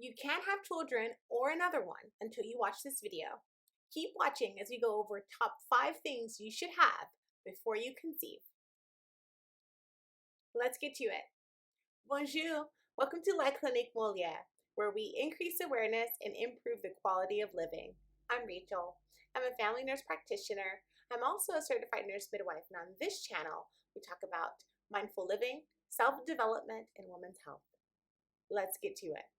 You can't have children or another one until you watch this video. Keep watching as we go over top 5 things you should have before you conceive. Let's get to it. Bonjour, welcome to Clinique Molière, where we increase awareness and improve the quality of living. I'm Rachel. I'm a family nurse practitioner. I'm also a certified nurse midwife, and on this channel, we talk about mindful living, self-development, and women's health. Let's get to it.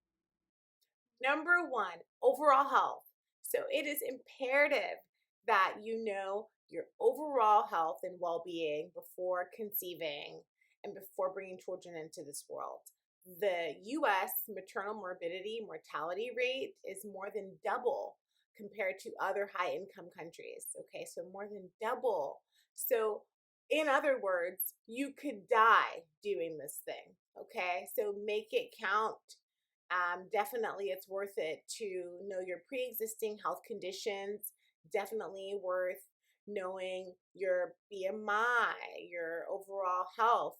Number 1, overall health. So it is imperative that you know your overall health and well-being before conceiving and before bringing children into this world. The U.S. maternal morbidity mortality rate is more than double compared to other high-income countries. Okay, so more than double. So in other words, you could die doing this thing. Okay, so make it count. Definitely it's worth it to know your pre-existing health conditions. Definitely worth knowing your BMI, your overall health.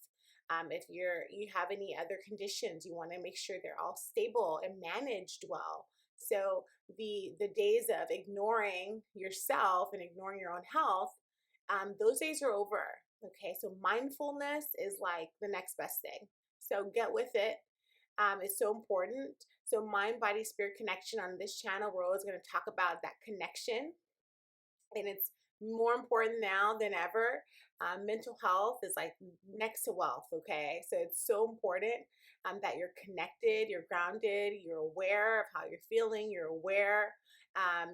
If you have any other conditions, you want to make sure they're all stable and managed well. So the days of ignoring yourself and ignoring your own health, those days are over. Okay, so mindfulness is like the next best thing. So get with it. It's so important. So mind, body, spirit connection on this channel, we're always going to talk about that connection. And it's more important now than ever. Mental health is like next to wealth, okay? So it's so important that you're connected, you're grounded, you're aware of how you're feeling, you're aware,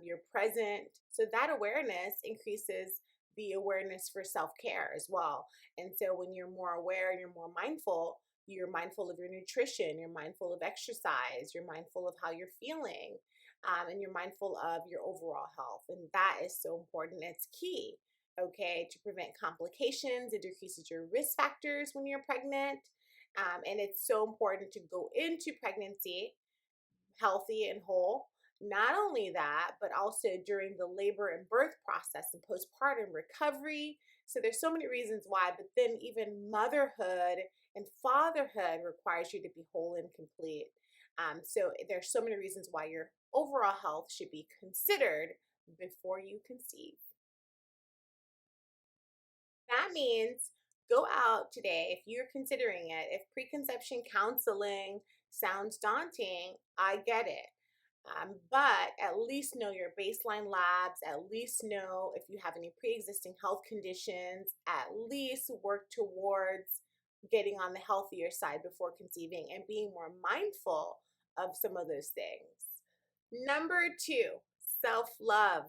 you're present. So that awareness increases the awareness for self-care as well. And so when you're more aware and you're more mindful, you're mindful of your nutrition, you're mindful of exercise, you're mindful of how you're feeling, and you're mindful of your overall health. And that is so important. It's key, okay, to prevent complications. It decreases your risk factors when you're pregnant. And it's so important to go into pregnancy healthy and whole. Not only that, but also during the labor and birth process and postpartum recovery. So there's so many reasons why, but then even motherhood and fatherhood requires you to be whole and complete. So there's so many reasons why your overall health should be considered before you conceive. That means go out today if you're considering it. If preconception counseling sounds daunting, I get it. But at least know your baseline labs, at least know if you have any pre-existing health conditions, at least work towards getting on the healthier side before conceiving and being more mindful of some of those things. Number 2, self-love.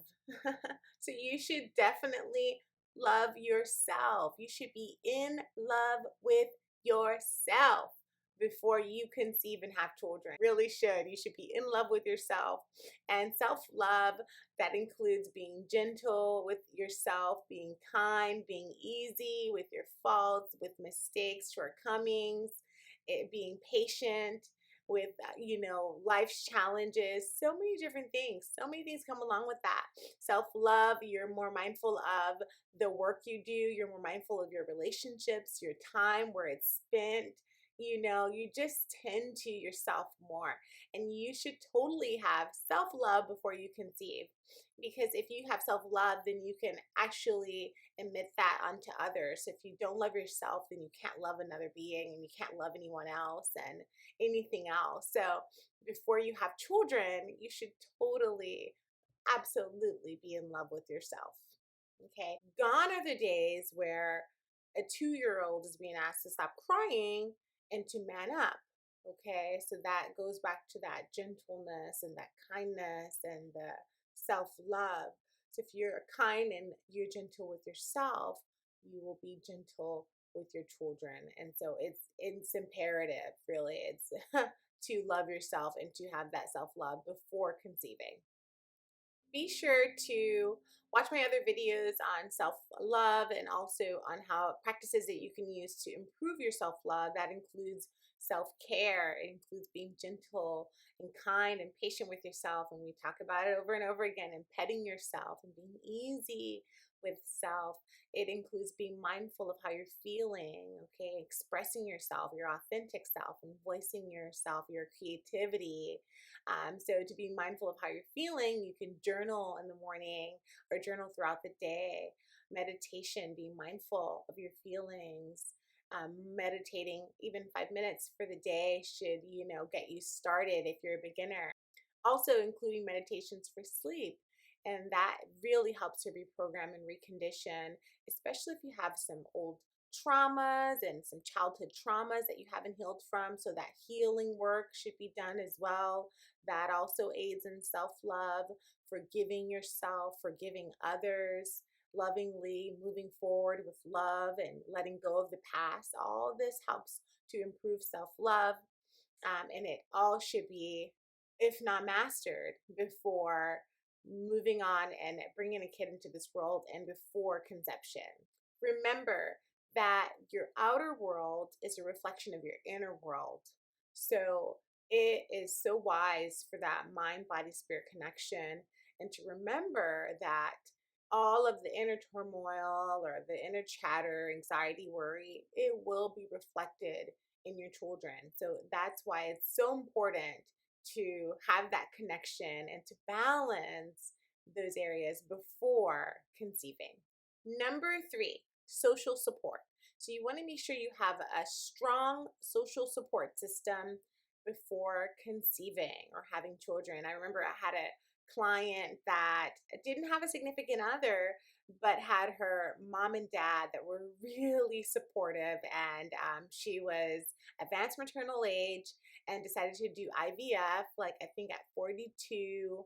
So you should definitely love yourself. You should be in love with yourself before you conceive and have children. Really should. You should be in love with yourself. And self-love, that includes being gentle with yourself, being kind, being easy with your faults, with mistakes, shortcomings, being patient with life's challenges. So many different things. So many things come along with that. Self-love, you're more mindful of the work you do. You're more mindful of your relationships, your time, where it's spent. You just tend to yourself more, and you should totally have self-love before you conceive, because if you have self-love, then you can actually emit that onto others. If you don't love yourself, then you can't love another being, and you can't love anyone else and anything else. So before you have children, you should totally, absolutely be in love with yourself. Okay, gone are the days where a 2-year-old is being asked to stop crying and to man up. Okay, so that goes back to that gentleness and that kindness and the self-love. So if you're kind and you're gentle with yourself, you will be gentle with your children. And so it's imperative, really. It's to love yourself and to have that self-love before conceiving. Be sure to watch my other videos on self-love and also on how practices that you can use to improve your self-love. That includes Self-care includes being gentle and kind and patient with yourself. And we talk about it over and over again, and petting yourself and being easy with self. It includes being mindful of how you're feeling, okay? Expressing yourself, your authentic self, and voicing yourself, your creativity. So to be mindful of how you're feeling, you can journal in the morning or journal throughout the day. Meditation, being mindful of your feelings. Meditating even 5 minutes for the day should, get you started if you're a beginner. Also including meditations for sleep. And that really helps to reprogram and recondition, especially if you have some old traumas and some childhood traumas that you haven't healed from. So that healing work should be done as well. That also aids in self-love, forgiving yourself, forgiving others, lovingly moving forward with love and letting go of the past. All this helps to improve self-love. And it all should be, if not mastered, before moving on and bringing a kid into this world and before conception. Remember that your outer world is a reflection of your inner world. So it is so wise for that mind, body, spirit connection, and to remember that all of the inner turmoil or the inner chatter, anxiety, worry, it will be reflected in your children. So that's why it's so important to have that connection and to balance those areas before conceiving. Number 3, social support. So you want to make sure you have a strong social support system before conceiving or having children. I remember I had a client that didn't have a significant other, but had her mom and dad that were really supportive, and she was advanced maternal age and decided to do IVF, like I think at 42,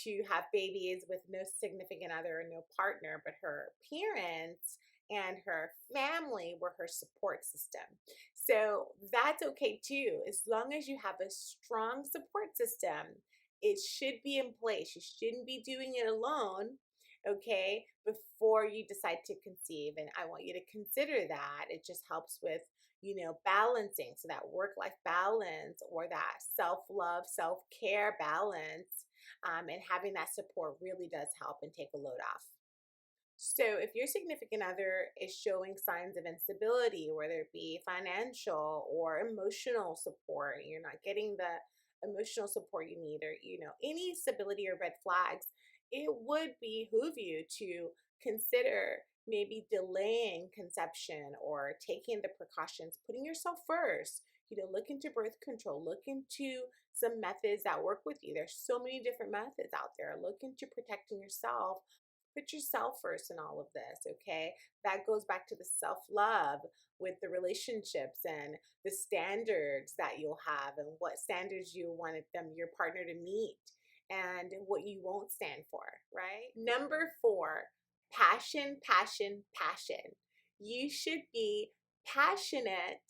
to have babies with no significant other, no partner, but her parents and her family were her support system. So that's okay too, as long as you have a strong support system. It should be in place. You shouldn't be doing it alone, okay, before you decide to conceive. And I want you to consider that. It just helps with, balancing. So that work-life balance or that self-love, self-care balance, and having that support really does help and take a load off. So if your significant other is showing signs of instability, whether it be financial or emotional support, you're not getting the emotional support you need, or any stability or red flags, it would behoove you to consider maybe delaying conception or taking the precautions, putting yourself first. Look into birth control, look into some methods that work with you. There's so many different methods out there. Look into protecting yourself. Put yourself first in all of this, okay? That goes back to the self-love with the relationships and the standards that you'll have, and what standards you wanted your partner to meet and what you won't stand for, right? Number 4, passion, passion, passion. You should be passionate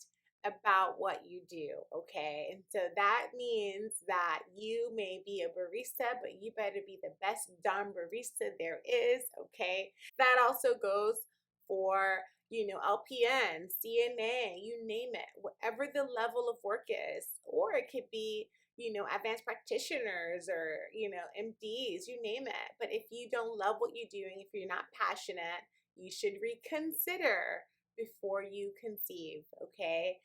about what you do, okay? And so that means that you may be a barista, but you better be the best darn barista there is, okay? That also goes for, LPN, CNA, you name it, whatever the level of work is. Or it could be, advanced practitioners or, MDs, you name it. But if you don't love what you're doing, if you're not passionate, you should reconsider before you conceive, okay?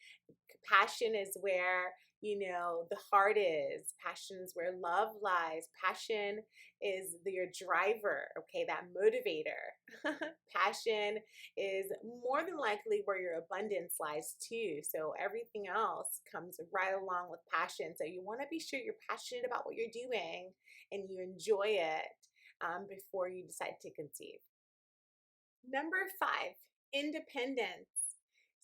Passion is where, the heart is. Passion is where love lies. Passion is your driver, okay, that motivator. Passion is more than likely where your abundance lies too. So everything else comes right along with passion. So you want to be sure you're passionate about what you're doing and you enjoy it before you decide to conceive. Number 5, independence.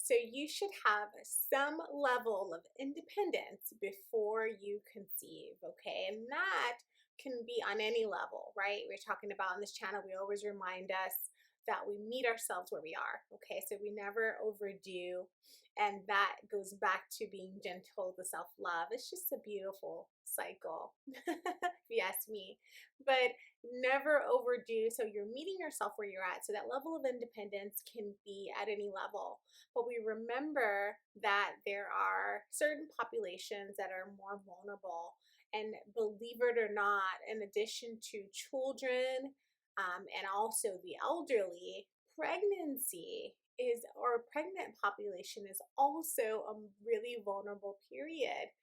So you should have some level of independence before you conceive, okay? And that can be on any level, right? We're talking about on this channel, we always remind us that we meet ourselves where we are. Okay, so we never overdo, and that goes back to being gentle, the self-love. It's just a beautiful cycle, if you ask me. But never overdo, so you're meeting yourself where you're at. So that level of independence can be at any level. But we remember that there are certain populations that are more vulnerable. And believe it or not, in addition to children and also the elderly, pregnancy is, or pregnant population is also a really vulnerable period.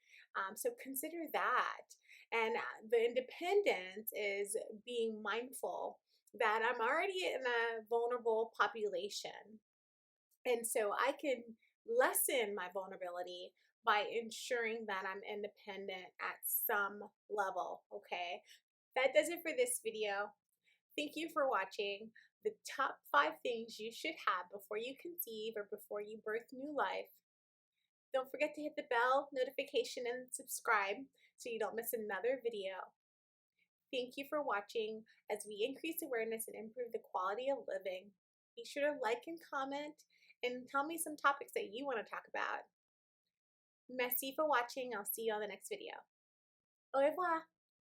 So consider that. And the independence is being mindful that I'm already in a vulnerable population. And so I can lessen my vulnerability by ensuring that I'm independent at some level. Okay. That does it for this video. Thank you for watching. The top 5 things you should have before you conceive or before you birth new life. Don't forget to hit the bell notification and subscribe so you don't miss another video. Thank you for watching as we increase awareness and improve the quality of living. Be sure to like and comment and tell me some topics that you want to talk about. Merci for watching. I'll see you on the next video. Au revoir.